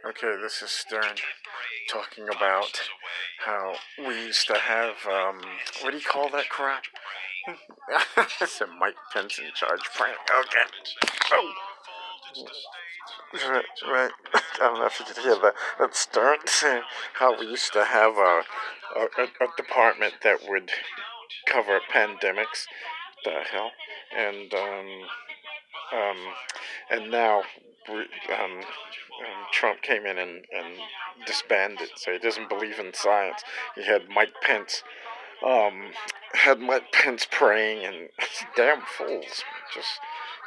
Okay, this is Stern talking about how we used to have, what do you call that crap? I said Mike Pence in charge prank. Okay. Oh. Right. I don't know if you could hear that. That's Stern saying how we used to have a department that would cover pandemics. The hell? And, um, and now Trump came in and disbanded, so he doesn't believe in science. He had Mike Pence, um, had Mike Pence praying, and damn fools, just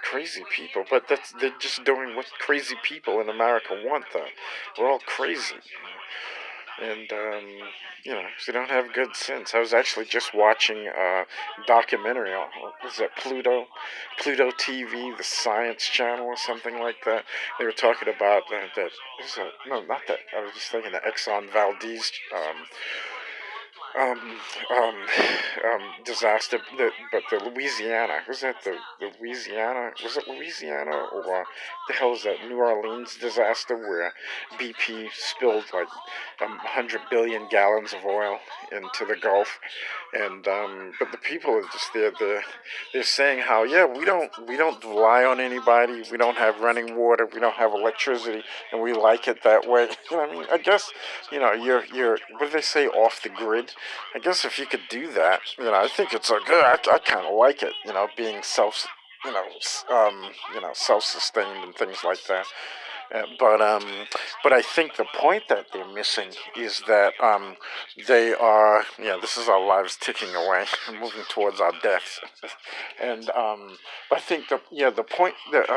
crazy people. But they're just doing what crazy people in America want, though. We're all crazy. And they don't have good sense. I was actually just watching a documentary on, what was that, Pluto TV, the Science Channel or something like that. They were talking about no, not that, I was just thinking the Exxon Valdez um, um, disaster, but the Louisiana, was that the Louisiana, was it Louisiana, or the hell is that, New Orleans disaster where BP spilled like 100 billion gallons of oil into the Gulf, and but the people are just they're saying how, yeah, we don't rely on anybody, we don't have running water, we don't have electricity, and we like it that way. I mean, I guess you're what do they say, off the grid. I guess if you could do that, I think it's a good. I kind of like it, being self-sustained and things like that. But I think the point that they're missing is that they are. Yeah, this is our lives ticking away, moving towards our deaths, and I think the point that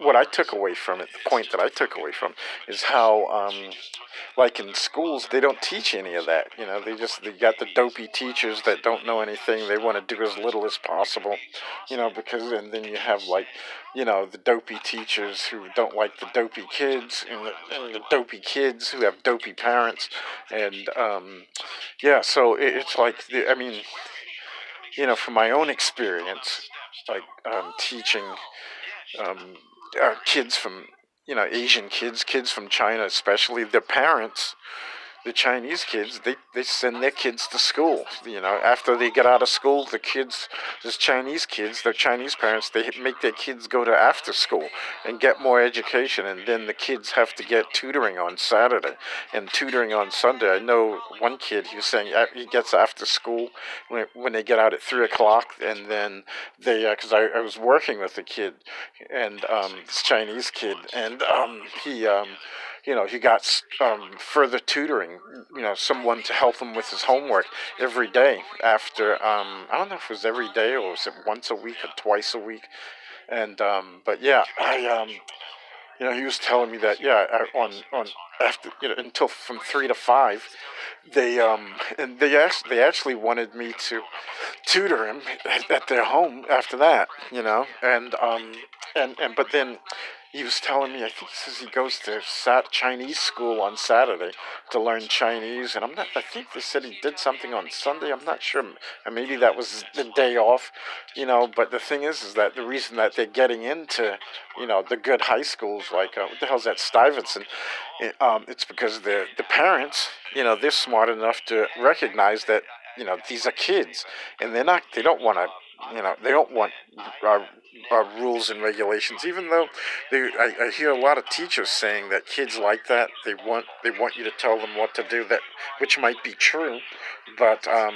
what I took away from it, the point that I took away from, is how like in schools they don't teach any of that. They got the dopey teachers that don't know anything. They want to do as little as possible, because and then you have like the dopey teachers who don't like the dopey kids, and the dopey kids who have dopey parents, and yeah, so it's like I mean, from my own experience, like teaching um, kids from Asian kids from China, especially their parents, the Chinese kids, they send their kids to school. After they get out of school, these Chinese kids, their Chinese parents, they make their kids go to after school and get more education. And then the kids have to get tutoring on Saturday and tutoring on Sunday. I know one kid, he was saying he gets after school when they get out at 3 o'clock. And then because I was working with a kid, and this Chinese kid, and he got further tutoring, someone to help him with his homework every day after, I don't know if it was every day or was it once a week or twice a week. And, but yeah, he was telling me that, yeah, on after, until from 3 to 5, and they actually wanted me to tutor him at their home after that, but then he was telling me, I think he says he goes to Chinese school on Saturday to learn Chinese, and I'm not. I think they said he did something on Sunday. I'm not sure, and maybe that was the day off, But the thing is that the reason that they're getting into, the good high schools, like what the hell's that, Stuyvesant, it's because the parents, they're smart enough to recognize that these are kids, and they don't want to, they don't want uh, rules and regulations. Even though I hear a lot of teachers saying that kids like that. They want you to tell them what to do. That which might be true, but um,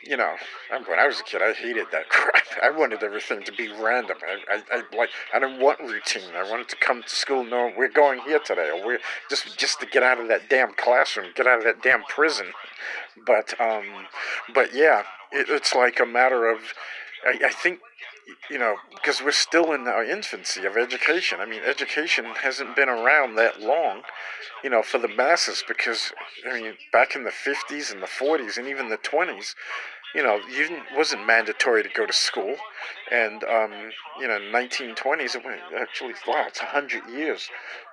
you know, when I was a kid, I hated that crap. I wanted everything to be random. I didn't want routine. I wanted to come to school, no, we're going here today, or we're just to get out of that damn classroom, get out of that damn prison. But yeah, it's like a matter of, I think, because we're still in our infancy of education. I mean, education hasn't been around that long, for the masses, because, I mean, back in the 50s and the 40s and even the 20s, you wasn't mandatory to go to school. and 1920s. Actually, wow, it's 100 years,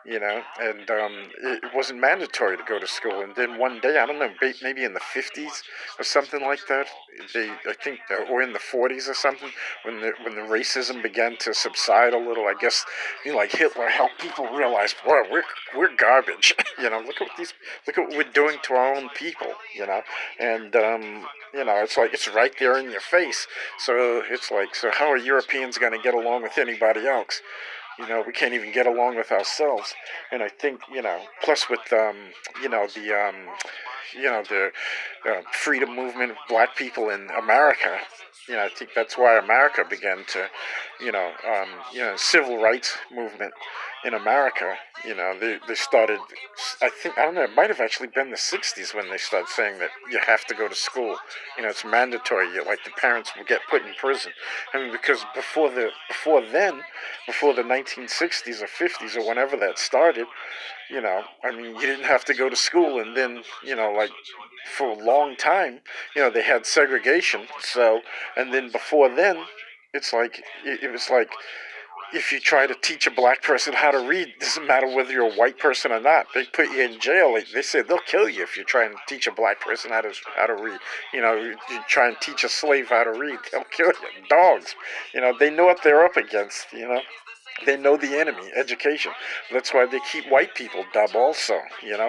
and it wasn't mandatory to go to school. And then one day, I don't know, maybe in the 50s or something like that, I think, or in the 40s or something, when the racism began to subside a little. I guess, like Hitler helped people realize, boy, we're garbage. Look at what we're doing to our own people. And it's like it's right there in your face. So it's like, so how are Europeans going to get along with anybody else? We can't even get along with ourselves. And I think, plus with, the freedom movement of black people in America. I think that's why America began to, civil rights movement in America. They started. I don't know. It might have actually been the '60s when they started saying that you have to go to school. It's mandatory. Like the parents will get put in prison. I mean, because before the 1960s or 50s or whenever that started, I mean, you didn't have to go to school, and then, like for a long time, they had segregation. So, and then before then, it was like if you try to teach a black person how to read, it doesn't matter whether you're a white person or not. They put you in jail. They say they'll kill you if you try and teach a black person how to read. You try and teach a slave how to read, they'll kill you. Dogs. They know what they're up against. They know the enemy, education. That's why they keep white people dumb also,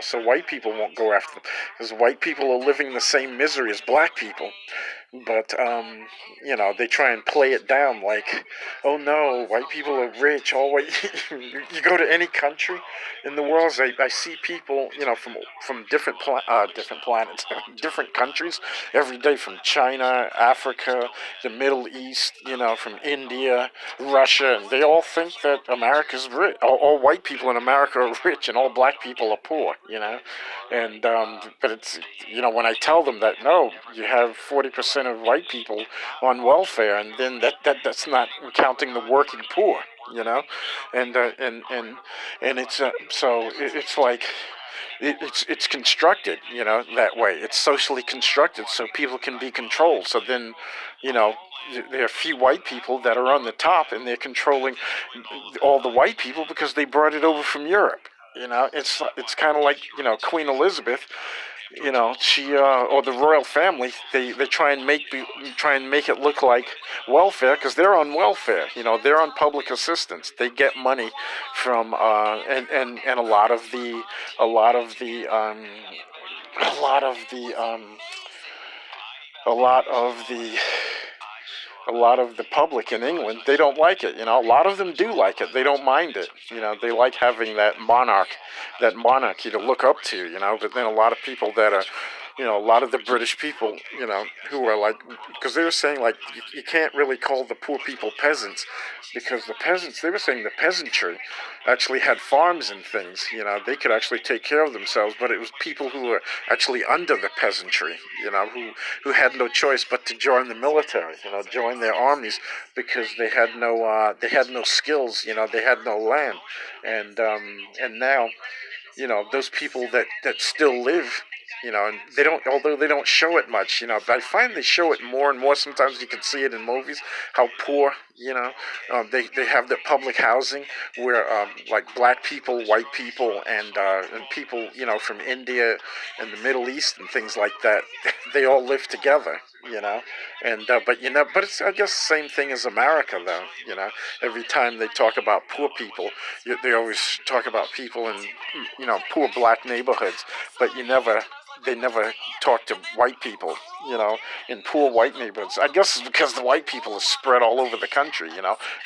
so white people won't go after them. Because white people are living the same misery as black people. But, they try and play it down like, oh no, white people are rich. All white. You go to any country in the world, I see people, from different planets, different countries every day, from China, Africa, the Middle East, from India, Russia, and they all think that America's rich. All white people in America are rich, and all black people are poor. And but it's when I tell them that no, you have 40% of white people on welfare, and then that's not counting the working poor. You know, and it's it's like it's constructed, that way. It's socially constructed so people can be controlled. So then, you know, there are a few white people that are on the top, and they're controlling all the white people because they brought it over from Europe. It's kind of like Queen Elizabeth. She or the royal family. They try and make it look like welfare because they're on welfare. They're on public assistance. They get money from and a lot of the a lot of the a lot of the a lot of the public in England, they don't like it. A lot of them do like it. They don't mind it. They like having that monarchy to look up to. But then a lot of people that are, a lot of the British people, who are like, because they were saying like you can't really call the poor people peasants because the peasants, they were saying the peasantry actually had farms and things. They could actually take care of themselves, but it was people who were actually under the peasantry, who had no choice but to join the military, join their armies because they had no skills, they had no land, and now those people that still live, and they don't, although they don't show it much, but I find they show it more and more. Sometimes you can see it in movies how poor, they have the public housing where like black people, white people, and people from India and the Middle East and things like that, they all live together, and but it's, I guess, the same thing as America though. Every time they talk about poor people, they always talk about people in poor black neighborhoods, but they never talk to white people, in poor white neighborhoods. I guess it's because the white people are spread all over the country,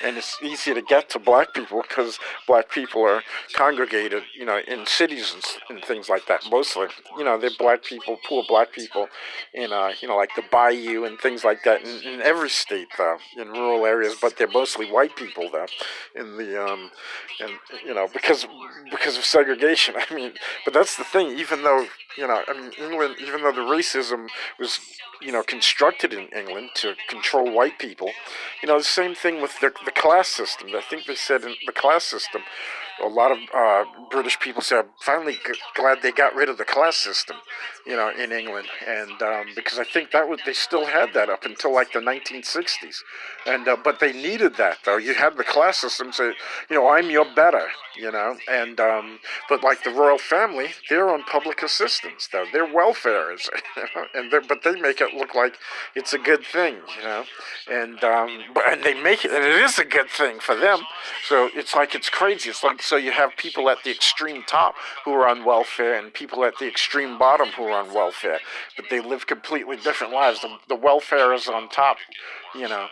and it's easy to get to black people because black people are congregated, in cities and things like that. Mostly, they're black people, poor black people, in like the bayou and things like that in every state though, in rural areas. But they're mostly white people though, in the and because of segregation. I mean, but that's the thing. Even though I mean, England, even though the racism was constructed in England to control white people, The same thing with the class system. I think they said in the class system, a lot of British people say, "I'm finally glad they got rid of the class system," in England, and because I think that was they still had that up until like the 1960s, and but they needed that though. You had the class system say, I'm your better, and but like the royal family, they're on public assistance though. They're welfare is, but they make it look like it's a good thing, and they make it, and it is a good thing for them. So it's like it's crazy. It's like so you have people at the extreme top who are on welfare, and people at the extreme bottom who are on welfare, but they live completely different lives. The welfare is on top, you know,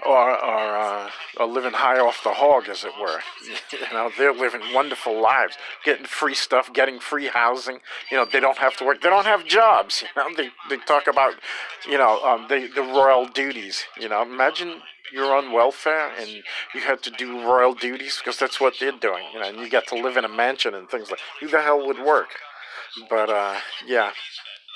or living high off the hog, as it were. They're living wonderful lives, getting free stuff, getting free housing. They don't have to work. They don't have jobs. They talk about, the royal duties. Imagine you're on welfare and you had to do royal duties because that's what they're doing. And you got to live in a mansion and things like. Who the hell would work? But yeah.